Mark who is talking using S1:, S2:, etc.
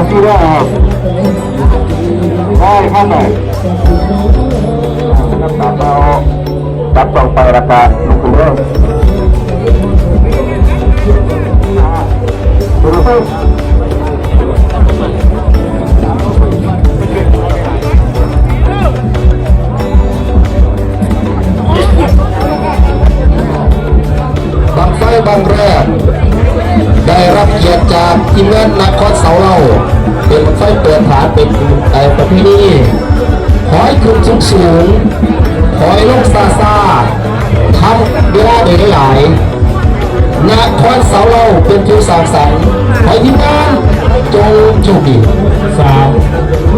S1: ที่ได้ครับได้ข้างไหนน้ำตาลเราจับส่งไปราคาลูกคุณเรื่องดูสิบังไฟบางแรกได้รับเกียรติจากทีมงานนครเสาเราเป็นบังไฟเปิดฐานเป็นประเพณีขอให้ขึ้นสูงขอให้ลงซาทำเวลาโดยหลายนครเสาเราเป็นผู้สร้างสรรค์ขอให้ทีมงานจงโชคดี3